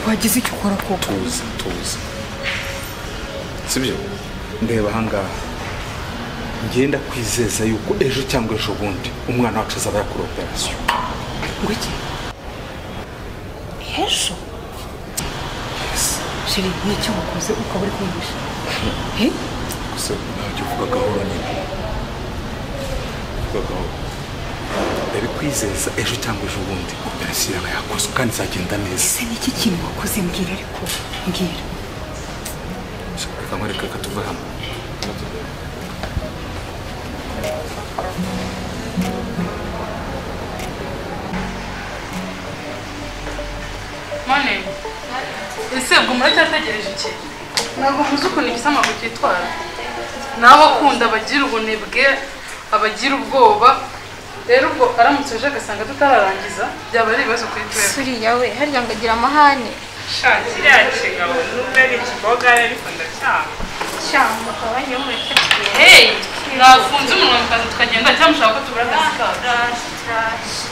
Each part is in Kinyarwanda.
wagize icyo ukora koko tuza sibyo ndeba ahangaha ngenda kwizeza yuko ejo cyangwa ejo bundi umwana wacu azaba yakora operation ngo iki ejo shiri n'icyo wakoze ukaba uri kumvisha gusa ntabyo uvuga gahoro nyine uvuga gahoro ndabikwizeza ejo cyangwa ejo bundi operation yaba yakozwe kandi izagenda neza. Ese n'iki kintu wakoze mbwira ariko mbwira reka nkwereke ko tuva hano Mane ese ubwo muracyategereje iki ntabwo muzi ukuntu igisamagwe cyitwara naho akunda abagira ubunebwe abagira ubwoba rero ubwo aramutse aje agasanga tutararangiza byaba ari ibibazo kuri twebwe suriya we harya ngo agira amahane shakira yakigabo nubwo ari ikiboga ariko ndacyanga cyangwa akabanye mureke hey nafunze umunwa mukaza tukagenda cyangwa mushaka ko tubura akazi kacu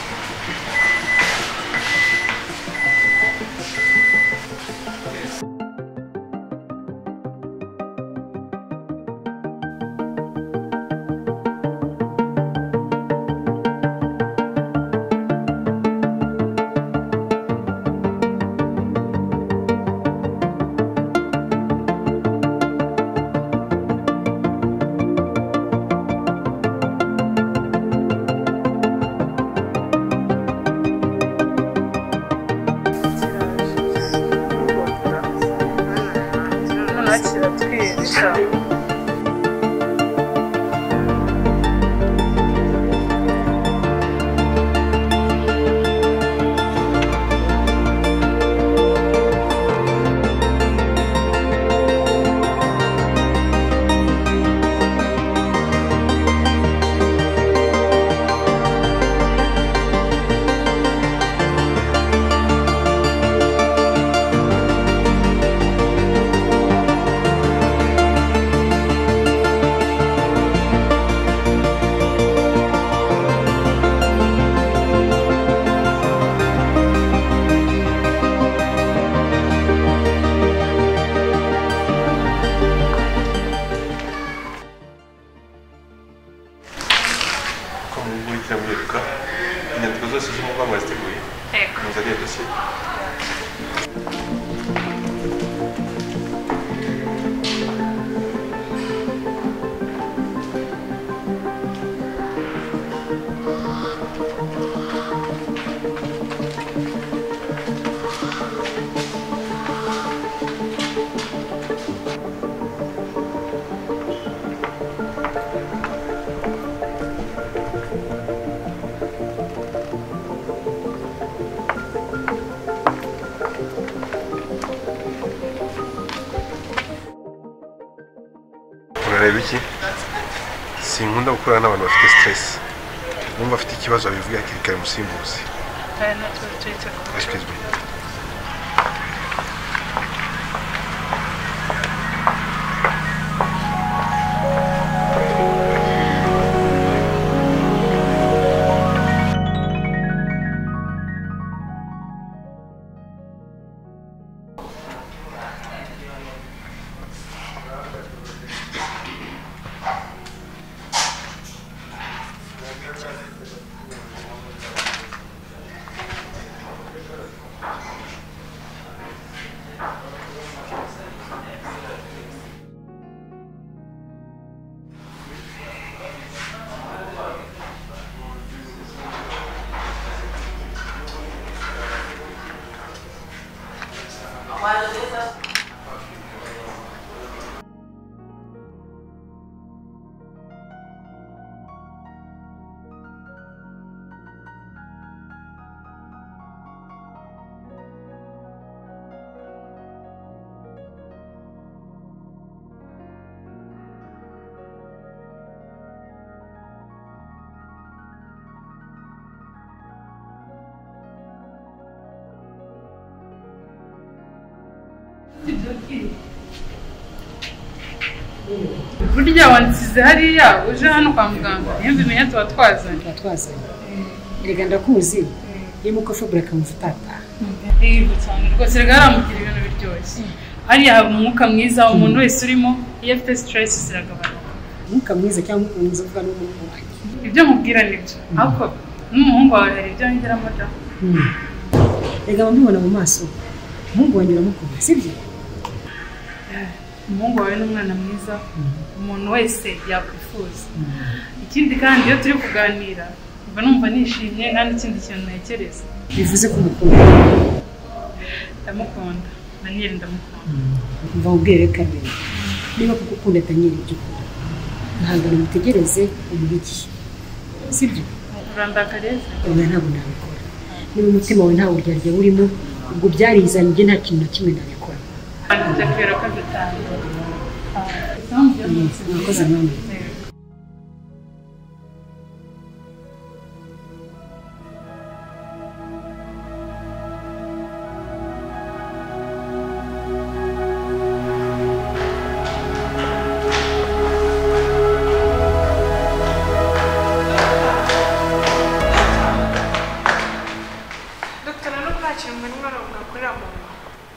urareba iki sinkunda gukorana n'abantu bafite stress numva afite ikibazo abivuga hakiri kare musimbuzi excuse me burya wansize hariya uje hano kwa muganga niyo bimenyetso watwazanye erega ndakuzi iyo muko Fabrice akamufata Yego cyane rwose rega aramugira ibintu biryoshye hariya umwuka mwiza umuntu wese urimo iyo afite stress ziragabanuka umwuka mwiza cyangwa umwiza uvuga n'umuhungu wanjye ibyo mubwira nibyo ariko n'umuhungu wawe hari ibyo yongeramo da rega bamubona mu maso umuhungu wanjye uramukunda sibyo umuhungu wawe n'umwana mwiza umuntu wese yakwifuza ikindi kandi iyo turi kuganira mba numva nishimye nta n'ikindi kintu ntekereza bivuze ko umukunda ndamukunda Daniel ndamukunda mva ubwire kabiri niba kuko ukunda Daniel by'ukuri ntabwo namutegereze umubiki sibyo urandakareze oya ntabwo nabikora niba umutima wawe ntawe uryarya urimo ubwo byarizanye njye nta kintu na kimwe nabikora ndakwera ko dutanga mwakoze namwe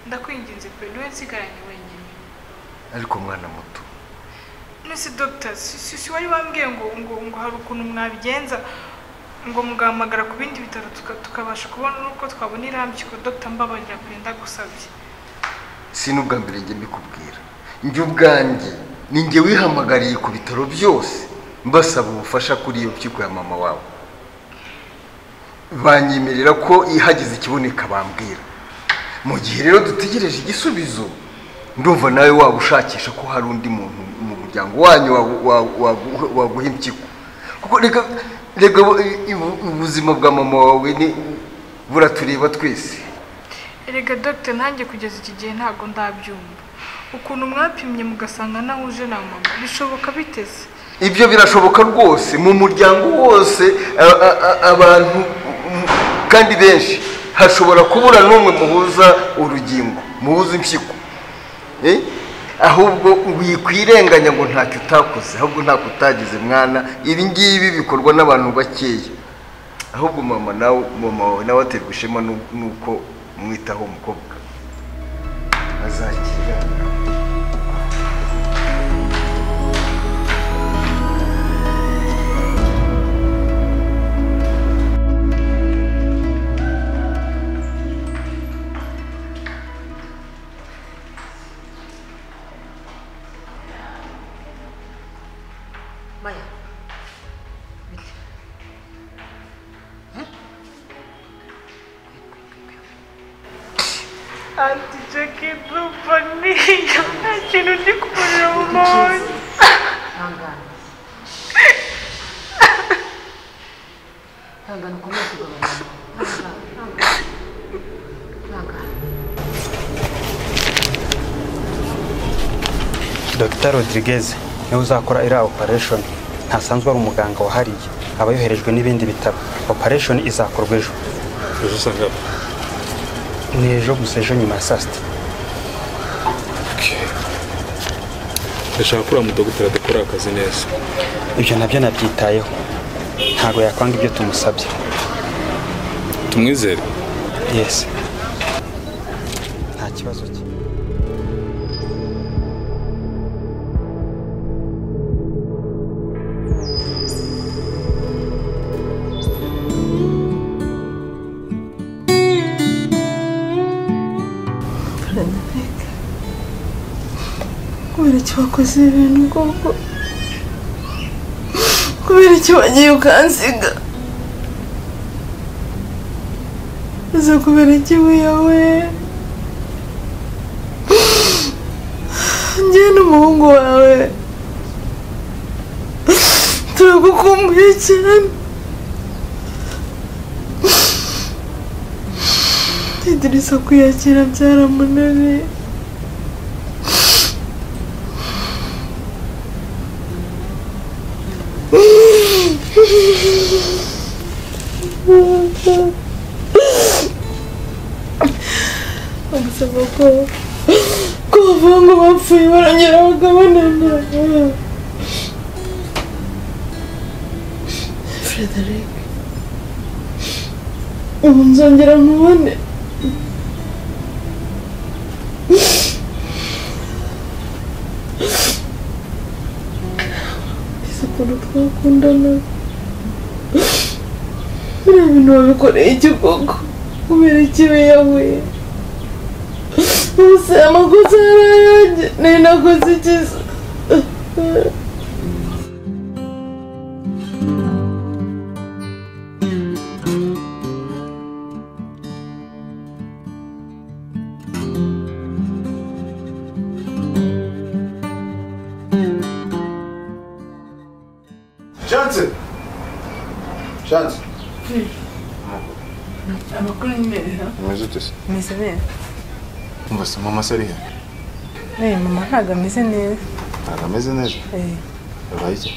ndakwinginze pe niwe nsigaranye wenyine ariko mwana muto nese doctor si wari wambwiye ngo hari ukuntu mwabigenza ngo mugahamagara ku bindi bitaro tukabasha kubona uko twabona irambye ko doctor mbabarira pe ndagusabye si n'ubwa mbere njye mbikubwira njye ubwanjye ni njye wihamagariye ku bitaro byose mbasaba ubufasha kuri iyo mpyiko ya mama wawe banyemerera ko ihagize ikiboneka bambwira mu gihe rero dutegereje igisubizo ndumva nawe waba ushakisha ko hari undi muntu mu muryango wanyu waguha impyiko kuko rega ubuzima bwa mama wawe ni buratureba twese erega doctor nanjye kugeza iki gihe ntago ndabyumva ukuntu mwapimye mugasanga nahuje na mama bishoboka biteze ibyo birashoboka rwose mu muryango wose abantu kandi benshi hashobora kubura n'umwe muhuza urugingo muhuza impyiko ahubwo wikwirenganya ngo ntacyo utakoze ahubwo ntako utagize mwana ibi ngibi bikorwa n'abantu bakeya ahubwo mama wawe nawe aterwa ishema nuko mwitaho umukobwa azakira Anti Jackie Dupani, kintu ndi kuburira mu mazi. Hangana ukomeye kugabanya. Dr. Rodriguez niwe uzakora iriya operation ntasanzwe ari umuganga wahariye aba yoherejwe n'ibindi bitaro operation izakorwa ejo usanga ni ejo gusa ejo nyuma ya saa sita ndashaka ko uriya mudogiteri adakora akazi neza ibyo nabyo nabyitayeho ntabwo yakwanga ibyo tumusabye tumwizere yes nta kibazo cye kubera iki wakoze ibintu koko kubera iki wagiye ukansiga uza kubera iki wiyawe njye n'umuhungu wawe turagukumbuye cyane Idrissa kwiyakira byaramunaniye Agusaba ko bavuga ngo bapfuye barongera bakabonana Frederic ubu nzongera mubone ukuntu twakundana biriya bintu wabikoreye iki koko kubera ikibi yahuye bose amakosa yari ayanjye nari nakoze ikiza Chance. amakuru ni meza Umeze ute se? meze neza Umva se mama se ari he? mama ntabwo ameze neza Ntabwo ameze neza? Eh. Yabaye iki?